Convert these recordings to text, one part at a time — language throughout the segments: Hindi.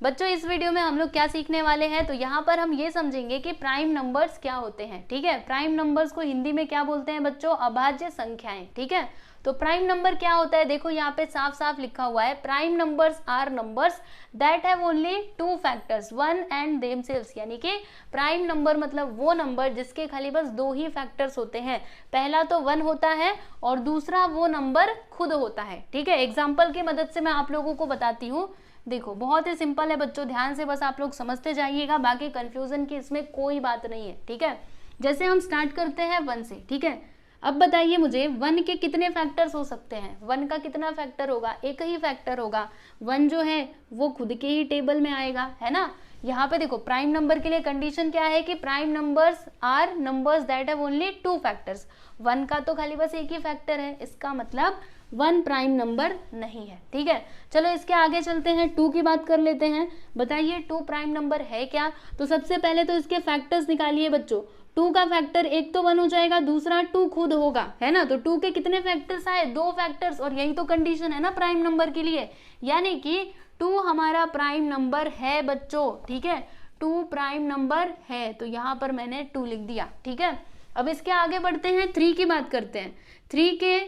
बच्चों इस वीडियो में हम लोग क्या सीखने वाले हैं, तो यहाँ पर हम ये समझेंगे कि प्राइम नंबर्स क्या होते हैं। ठीक है, प्राइम नंबर्स को हिंदी में क्या बोलते हैं बच्चों, अभाज्य संख्याएं। ठीक है, तो प्राइम नंबर क्या होता है, देखो यहाँ पे साफ साफ लिखा हुआ है, prime numbers are numbers that have only two factors one and themselves. यानी कि प्राइम नंबर मतलब वो नंबर जिसके खाली बस दो ही फैक्टर्स होते हैं, पहला तो 1 होता है और दूसरा वो नंबर खुद होता है। ठीक है, एग्जाम्पल की मदद से मैं आप लोगों को बताती हूँ। देखो बहुत ही सिंपल है बच्चों, ध्यान से बस आप लोग समझते जाइएगा, बाकी कंफ्यूजन की इसमें कोई बात नहीं है। ठीक है, जैसे हम स्टार्ट करते हैं 1 से। ठीक है, अब बताइए मुझे 1 के कितने फैक्टर्स हो सकते हैं। 1 का कितना फैक्टर होगा, एक ही फैक्टर होगा। 1 जो है वो खुद के ही टेबल में आएगा, है ना। यहाँ पे देखो प्राइम नंबर के लिए कंडीशन क्या है कि prime numbers are numbers that have only two factors. 1 का तो खाली बस एक ही फैक्टर है, इसका मतलब 1 प्राइम नंबर नहीं है। ठीक है, चलो इसके आगे चलते हैं, 2 की बात कर लेते हैं। बताइए 2 प्राइम नंबर है क्या। तो सबसे पहले तो इसके फैक्टर्स निकालिए बच्चों। 2 का फैक्टर एक तो 1 हो जाएगा, दूसरा 2 खुद होगा, है ना। तो 2 के कितने फैक्टर्स आए, 2 फैक्टर्स, और यही तो कंडीशन है ना प्राइम नंबर के लिए, यानी कि 2 हमारा प्राइम नंबर है बच्चों। ठीक है, 2 प्राइम नंबर है, तो यहाँ पर मैंने 2 लिख दिया। ठीक है, अब इसके आगे बढ़ते हैं, 3 की बात करते हैं। 3 के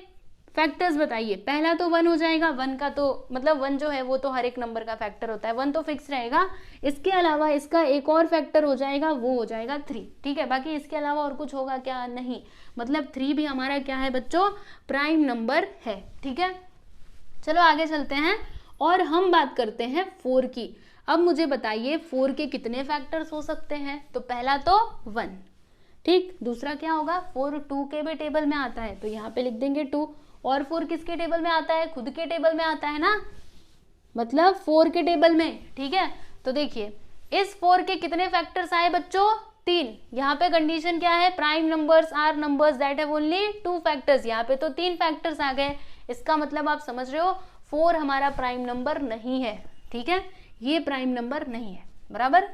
फैक्टर्स बताइए। पहला तो 1 हो जाएगा, 1 का तो मतलब 1 जो है वो तो हर एक नंबर का फैक्टर होता है, 1 तो फिक्स रहेगा। इसके अलावा इसका एक और फैक्टर हो जाएगा, वो हो जाएगा 3। ठीक है, बाकी इसके अलावा और कुछ होगा क्या, नहीं, मतलब 3 भी हमारा क्या है बच्चों, प्राइम नंबर है। ठीक है, चलो आगे चलते हैं और हम बात करते हैं 4 की। अब मुझे बताइए 4 के कितने फैक्टर्स हो सकते हैं। तो पहला तो 1, ठीक, दूसरा क्या होगा, 4 2 के भी टेबल में आता है, तो यहाँ पे लिख देंगे 2। और 4 किसके टेबल में आता है, खुद के टेबल में आता है ना, मतलब 4 के टेबल में। ठीक है, तो देखिए इस 4 के कितने फैक्टर्स आए बच्चों, 3। यहाँ पे कंडीशन क्या है, prime numbers are numbers that have only 2 factors, यहाँ पे तो 3 फैक्टर्स आ गए। इसका मतलब आप समझ रहे हो 4 हमारा प्राइम नंबर नहीं है। ठीक है, ये प्राइम नंबर नहीं है, बराबर।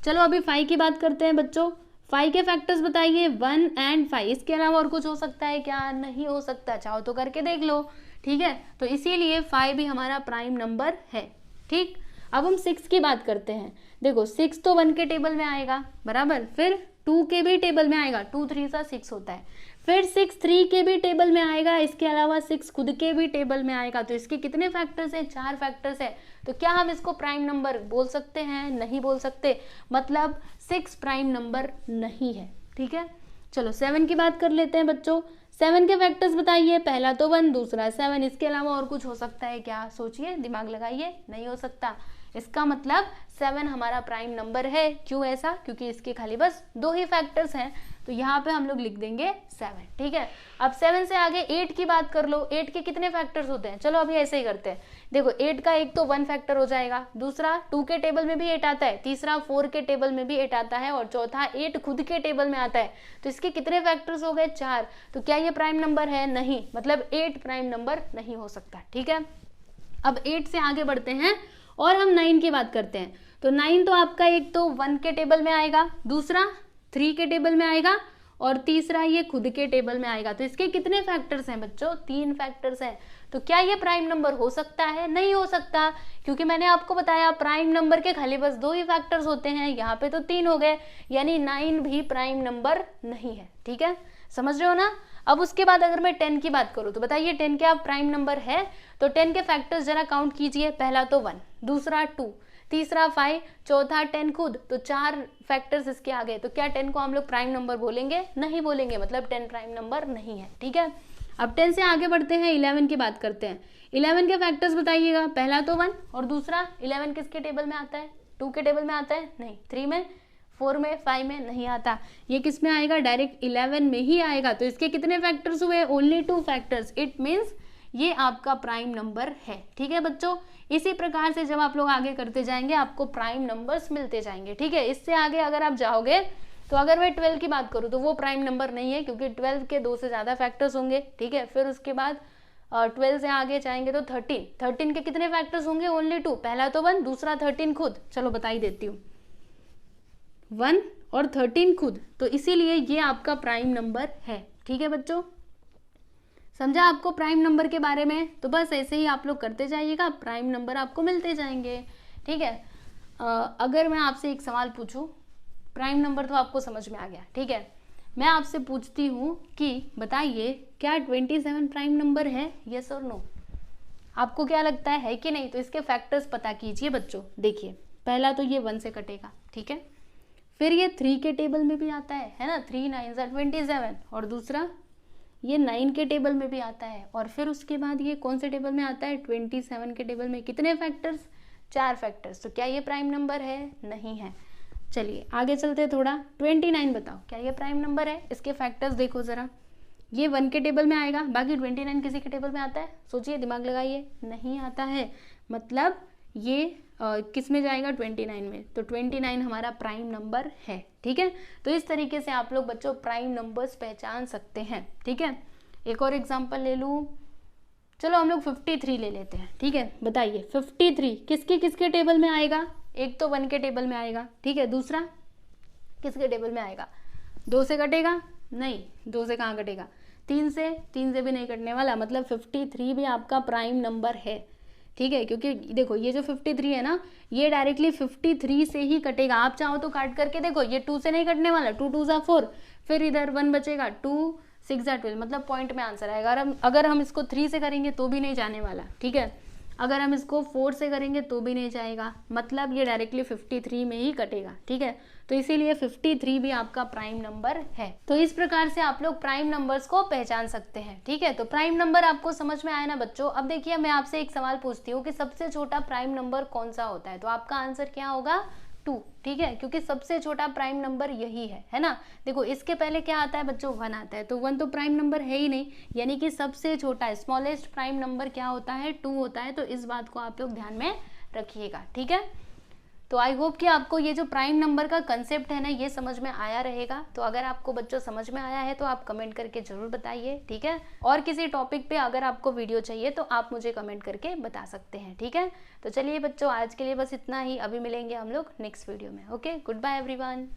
चलो अभी 5 की बात करते हैं बच्चों। 5 के फैक्टर्स बताइए, 1 एंड 5, इसके अलावा और कुछ हो सकता है क्या, नहीं हो सकता, चाहो तो करके देख लो। ठीक है, तो इसीलिए 5 भी हमारा प्राइम नंबर है। ठीक, अब हम 6 की बात करते हैं। देखो 6 तो 1 के टेबल में आएगा, बराबर, फिर 2 के भी टेबल में आएगा, 2 3 सा 6 होता है, फिर 6 3 के भी टेबल में आएगा, इसके अलावा 6 खुद के भी टेबल में आएगा। तो इसके कितने फैक्टर्स हैं, 4 फैक्टर्स है। तो क्या हम इसको प्राइम नंबर बोल सकते हैं, नहीं बोल सकते, मतलब 6 प्राइम नंबर नहीं है। ठीक है, चलो 7 की बात कर लेते हैं बच्चों। 7 के फैक्टर्स बताइए। पहला तो 1, दूसरा 7, इसके अलावा और कुछ हो सकता है क्या, सोचिए, दिमाग लगाइए, नहीं हो सकता। इसका मतलब 7 हमारा प्राइम नंबर है। क्यों ऐसा, क्योंकि इसके खाली बस 2 ही फैक्टर्स हैं, तो यहाँ पे हम लोग लिख देंगे 7। ठीक है, अब 7 से आगे 8 की बात कर लो। 8 के कितने फैक्टर्स होते हैं, चलो अभी ऐसे ही करते हैं। देखो 8 का एक तो 1 फैक्टर हो जाएगा, दूसरा 2 के टेबल में भी 8 आता है, तीसरा 4 के टेबल में भी 8 आता है, और चौथा 8 खुद के टेबल में आता है। तो इसके कितने फैक्टर्स हो गए, 4। तो क्या ये प्राइम नंबर है, नहीं, मतलब 8 प्राइम नंबर नहीं हो सकता। ठीक है, अब 8 से आगे बढ़ते हैं और हम 9 की बात करते हैं। तो 9 तो आपका एक तो 1 के टेबल में आएगा, दूसरा 3 के टेबल में आएगा, और तीसरा ये खुद के टेबल में आएगा। तो इसके कितने फैक्टर्स हैं बच्चों, 3 फैक्टर्स हैं। तो क्या ये प्राइम नंबर हो सकता है, नहीं हो सकता, क्योंकि मैंने आपको बताया प्राइम नंबर के खाली बस 2 ही फैक्टर्स होते हैं, यहाँ पे तो 3 हो गए, यानी 9 भी प्राइम नंबर नहीं है। ठीक है, समझ रहे हो ना। अब उसके बाद अगर मैं 10 की बात करूँ, तो बताइए 10 क्या प्राइम नंबर है। तो 10 के फैक्टर्स जरा काउंट कीजिए। पहला तो 1, दूसरा 2, तीसरा 5, चौथा 10 खुद, तो 4 फैक्टर्स इसके आ गए। तो क्या 10 को हम लोग प्राइम नंबर बोलेंगे, नहीं बोलेंगे, मतलब 10 प्राइम नंबर नहीं है। ठीक है, अब 10 से आगे बढ़ते हैं, 11 की बात करते हैं। 11 के फैक्टर्स बताइएगा। पहला तो 1, और दूसरा 11 किसके टेबल में आता है, 2 के टेबल में आता है, नहीं, 3 में, 4 में, 5 में नहीं आता, ये किस में आएगा, डायरेक्ट 11 में ही आएगा। तो इसके कितने फैक्टर्स हुए, ओनली 2 फैक्टर्स, इट मीन्स ये आपका प्राइम नंबर है। ठीक है बच्चों, इसी प्रकार से जब आप लोग आगे करते जाएंगे आपको प्राइम नंबर्स मिलते जाएंगे। ठीक है, इससे आगे अगर आप जाओगे, तो अगर मैं 12 की बात करूँ तो वो प्राइम नंबर नहीं है, क्योंकि 12 के 2 से ज़्यादा फैक्टर्स होंगे। ठीक है, फिर उसके बाद 12 से आगे जाएंगे तो 13 के कितने फैक्टर्स होंगे, ओनली 2, पहला तो 1, दूसरा 13 खुद, चलो बता ही देती हूँ, 1 और 13 खुद, तो इसीलिए ये आपका प्राइम नंबर है। ठीक है बच्चों, समझा आपको प्राइम नंबर के बारे में। तो बस ऐसे ही आप लोग करते जाइएगा, प्राइम नंबर आपको मिलते जाएंगे। ठीक है, अगर मैं आपसे एक सवाल पूछूं, प्राइम नंबर तो आपको समझ में आ गया, ठीक है, मैं आपसे पूछती हूँ कि बताइए क्या 27 प्राइम नंबर है, यस और नो? आपको क्या लगता है कि नहीं? तो इसके फैक्टर्स पता कीजिए बच्चों। देखिए पहला तो ये 1 से कटेगा, ठीक है, फिर ये 3 के टेबल में भी आता है ना, 3 9 27, और दूसरा ये 9 के टेबल में भी आता है, और फिर उसके बाद ये कौन से टेबल में आता है? 27 के टेबल में। कितने फैक्टर्स? 4 फैक्टर्स। तो क्या ये प्राइम नंबर है? नहीं है। चलिए आगे चलते हैं थोड़ा। 29 बताओ क्या ये प्राइम नंबर है? इसके फैक्टर्स देखो ज़रा। ये 1 के टेबल में आएगा, बाकी 29 किसी के टेबल में आता है? सोचिए, दिमाग लगाइए, नहीं आता है। मतलब ये किस में जाएगा? 29 में। तो 29 हमारा प्राइम नंबर है, ठीक है। तो इस तरीके से आप लोग बच्चों प्राइम नंबर्स पहचान सकते हैं, ठीक है। एक और एग्जांपल ले लूँ, चलो हम लोग 53 ले लेते हैं, ठीक है। बताइए 53 किसके किसके टेबल में आएगा? एक तो 1 के टेबल में आएगा, ठीक है, दूसरा किसके टेबल में आएगा? 2 से कटेगा? नहीं, 2 से कहाँ कटेगा? 3 से भी नहीं कटने वाला। मतलब 53 भी आपका प्राइम नंबर है, ठीक है, क्योंकि देखो ये जो 53 है ना, ये डायरेक्टली 53 से ही कटेगा। आप चाहो तो काट करके देखो, ये 2 से नहीं कटने वाला, 2 2 4, फिर इधर 1 बचेगा, 2 6 12, मतलब पॉइंट में आंसर आएगा। अगर हम इसको 3 से करेंगे तो भी नहीं जाने वाला, ठीक है, अगर हम इसको 4 से करेंगे तो भी नहीं जाएगा, मतलब ये डायरेक्टली 53 में ही कटेगा, ठीक है। तो इसीलिए 53 भी आपका प्राइम नंबर है। तो इस प्रकार से आप लोग प्राइम नंबर्स को पहचान सकते हैं, ठीक है। तो प्राइम नंबर आपको समझ में आया ना बच्चों? अब देखिए मैं आपसे एक सवाल पूछती हूँ कि सबसे छोटा प्राइम नंबर कौन सा होता है? तो आपका आंसर क्या होगा? 2, ठीक है, क्योंकि सबसे छोटा प्राइम नंबर यही है ना। देखो इसके पहले क्या आता है बच्चों? 1 आता है, तो 1 तो प्राइम नंबर है ही नहीं, यानी कि सबसे छोटा स्मॉलेस्ट प्राइम नंबर क्या होता है? 2 होता है। तो इस बात को आप लोग ध्यान में रखिएगा, ठीक है। तो आई होप कि आपको ये जो प्राइम नंबर का कंसेप्ट है ना, ये समझ में आया रहेगा। तो अगर आपको बच्चों समझ में आया है तो आप कमेंट करके जरूर बताइए, ठीक है। और किसी टॉपिक पे अगर आपको वीडियो चाहिए तो आप मुझे कमेंट करके बता सकते हैं, ठीक है। तो चलिए बच्चों आज के लिए बस इतना ही, अभी मिलेंगे हम लोग नेक्स्ट वीडियो में। Okay, goodbye everyone.